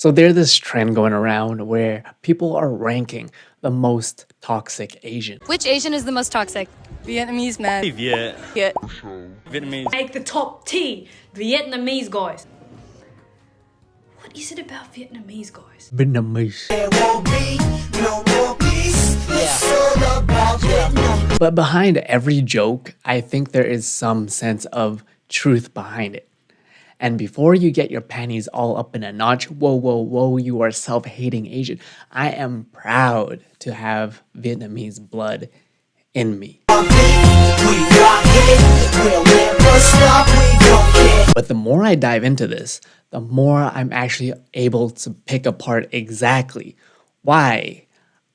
So there's this trend going around where people are ranking the most toxic Asian. Which Asian is the most toxic? Vietnamese man. Vietnamese. Make the top T, Vietnamese guys. What is it about Vietnamese guys? Vietnamese. But behind every joke, I think there is some sense of truth behind it. And before you get your panties all up in a notch, whoa, whoa, whoa, you are self-hating Asian, I am proud to have Vietnamese blood in me. But the more I dive into this, the more I'm actually able to pick apart exactly why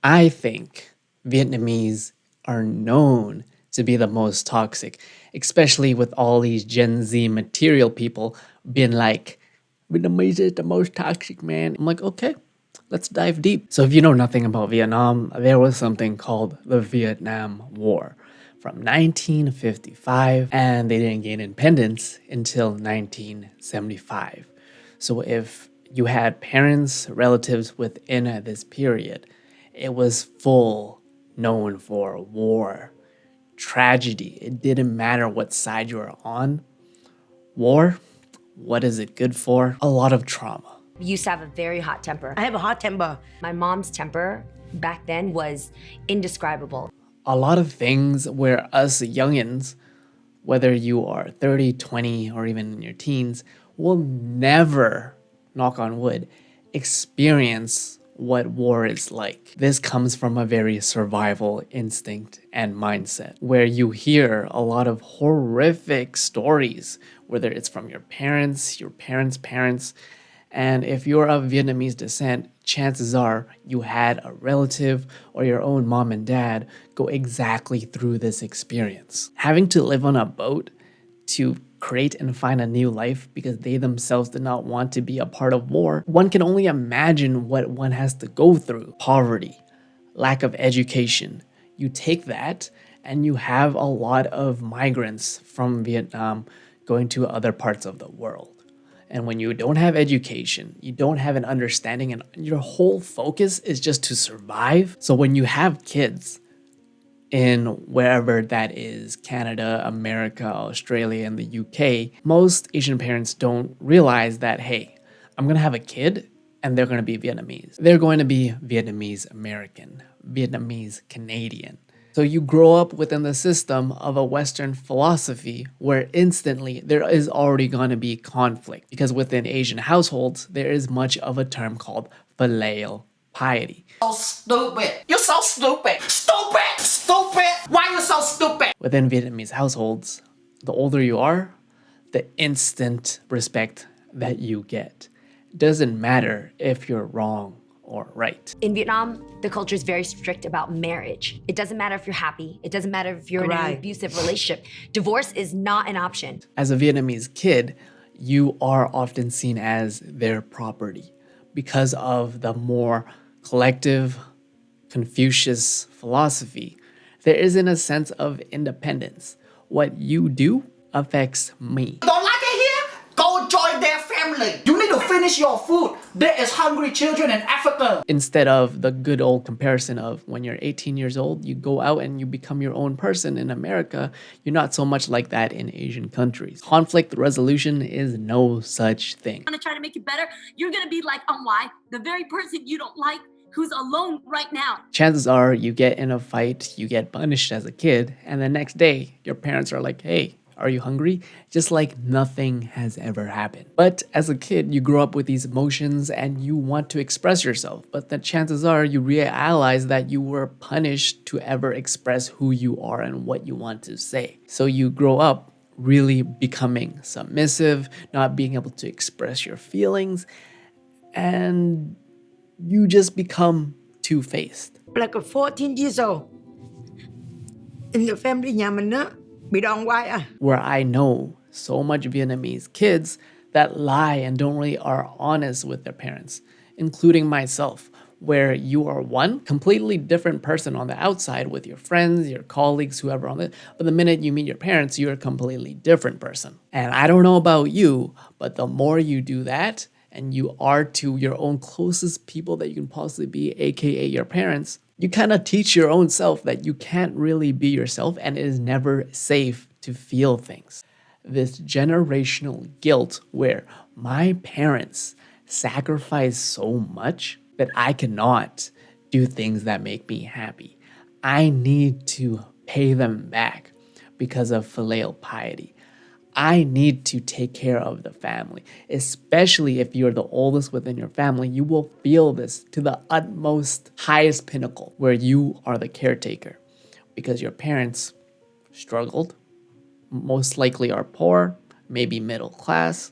I think Vietnamese are known to be the most toxic, especially with all these Gen Z material people being like, Vietnamese is the most toxic, man. I'm like, okay, let's dive deep. So if you know nothing about Vietnam, there was something called the Vietnam War from 1955, and they didn't gain independence until 1975. So if you had parents, relatives within this period, it was full known for war, tragedy. It didn't matter what side you were on. War, what is it good for? A lot of trauma. We used to have a very hot temper. I have a hot temper. My mom's temper back then was indescribable. A lot of things where us youngins, whether you are 30, 20, or even in your teens, will never, knock on wood, experience what war is like. This comes from a very survival instinct and mindset, where you hear a lot of horrific stories, whether it's from your parents' parents, and if you're of Vietnamese descent, chances are you had a relative or your own mom and dad go exactly through this experience. Having to live on a boat to create and find a new life because they themselves did not want to be a part of war, one can only imagine what one has to go through. Poverty, lack of education. You take that and you have a lot of migrants from Vietnam going to other parts of the world. And when you don't have education, you don't have an understanding, and your whole focus is just to survive. So when you have kids in wherever that is, Canada, America, Australia, and the UK, most Asian parents don't realize that, hey, I'm gonna have a kid and they're gonna be Vietnamese. They're going to be Vietnamese American, Vietnamese Canadian. So you grow up within the system of a Western philosophy where instantly there is already going to be conflict, because within Asian households, there is much of a term called filial piety. So stupid. You're so stupid. Stupid. Stupid. Why you so stupid? Within Vietnamese households, the older you are, the instant respect that you get. Doesn't matter if you're wrong or right. In Vietnam, the culture is very strict about marriage. It doesn't matter if you're happy. It doesn't matter if you're in an abusive relationship. Divorce is not an option. As a Vietnamese kid, you are often seen as their property because of the more collective Confucius philosophy. There isn't a sense of independence. What you do affects me. Don't like it here? Go join their family. You need to finish your food. There is hungry children in Africa. Instead of the good old comparison of when you're 18 years old, you go out and you become your own person in America, you're not so much like that in Asian countries. Conflict resolution is no such thing. I'm gonna try to make it better. You're gonna be like why? The very person you don't like who's alone right now. Chances are you get in a fight, you get punished as a kid, and the next day your parents are like, hey, are you hungry? Just like nothing has ever happened. But as a kid, you grow up with these emotions and you want to express yourself. But the chances are you realize that you were punished to ever express who you are and what you want to say. So you grow up really becoming submissive, not being able to express your feelings, and you just become two-faced. Like a 14 years old. In the family nhà mình á, bị đòn hoài à. Where I know so much Vietnamese kids that lie and don't really are honest with their parents, including myself, where you are one completely different person on the outside with your friends, your colleagues, whoever on it, but the minute you meet your parents, you're a completely different person. And I don't know about you, but the more you do that, and you are to your own closest people that you can possibly be, aka your parents, you kind of teach your own self that you can't really be yourself and it is never safe to feel things. This generational guilt where my parents sacrifice so much that I cannot do things that make me happy. I need to pay them back because of filial piety. I need to take care of the family, especially if you're the oldest within your family. You will feel this to the utmost highest pinnacle where you are the caretaker because your parents struggled, most likely are poor, maybe middle class,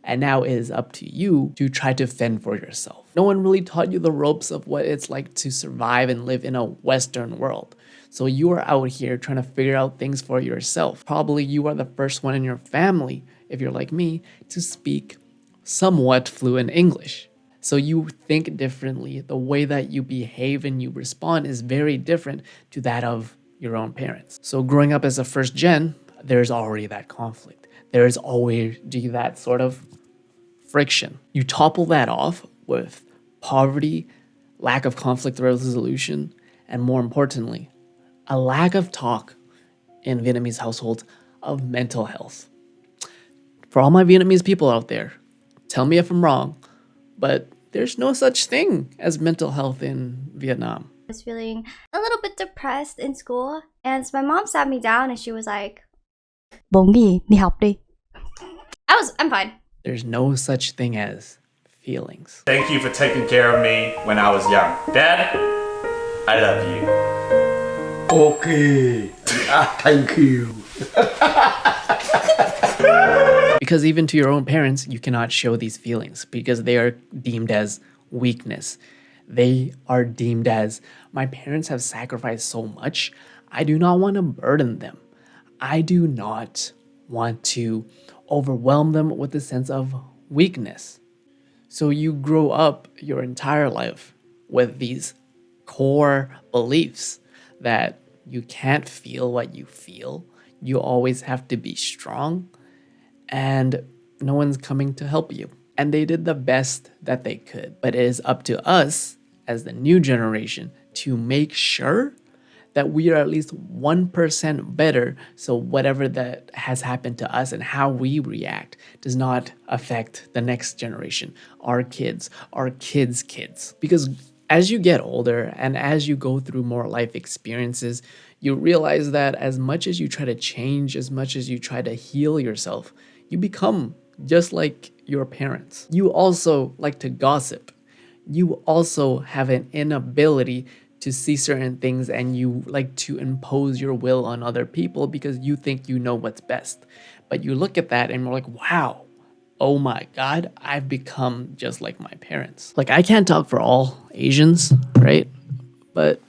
and now it is up to you to try to fend for yourself. No one really taught you the ropes of what it's like to survive and live in a Western world. So you are out here trying to figure out things for yourself. Probably you are the first one in your family, if you're like me, to speak somewhat fluent English. So you think differently. The way that you behave and you respond is very different to that of your own parents. So growing up as a first gen, there's already that conflict. There's always that sort of friction. You topple that off with poverty, lack of conflict resolution, and more importantly, a lack of talk in Vietnamese households of mental health. For all my Vietnamese people out there, tell me if I'm wrong, but there's no such thing as mental health in Vietnam. I was feeling a little bit depressed in school, and so my mom sat me down and she was like, "Bố nghỉ, đi học đi." I'm fine. There's no such thing as feelings. Thank you for taking care of me when I was young. Dad, I love you. Okay. Thank you. Because even to your own parents, you cannot show these feelings because they are deemed as weakness. They are deemed as, my parents have sacrificed so much, I do not want to burden them. I do not want to overwhelm them with a sense of weakness. So you grow up your entire life with these core beliefs that you can't feel what you feel. You always have to be strong and no one's coming to help you. And they did the best that they could. But it is up to us as the new generation to make sure that we are at least 1% better so whatever that has happened to us and how we react does not affect the next generation, our kids' kids. Because as you get older and as you go through more life experiences, you realize that as much as you try to change, as much as you try to heal yourself, you become just like your parents. You also like to gossip. You also have an inability to see certain things and you like to impose your will on other people because you think you know what's best. But you look at that and you're like, wow, oh my God, I've become just like my parents. Like, I can't talk for all Asians, right? But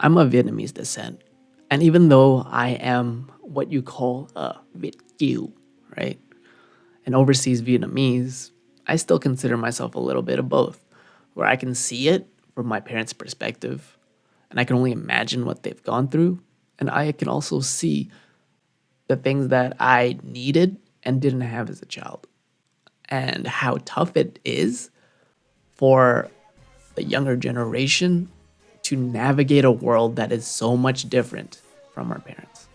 I'm of Vietnamese descent. And even though I am what you call a Việt kiều, right? An overseas Vietnamese, I still consider myself a little bit of both, where I can see it from my parents' perspective, and I can only imagine what they've gone through, and I can also see the things that I needed and didn't have as a child, and how tough it is for the younger generation to navigate a world that is so much different from our parents.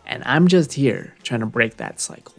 And I'm just here trying to break that cycle.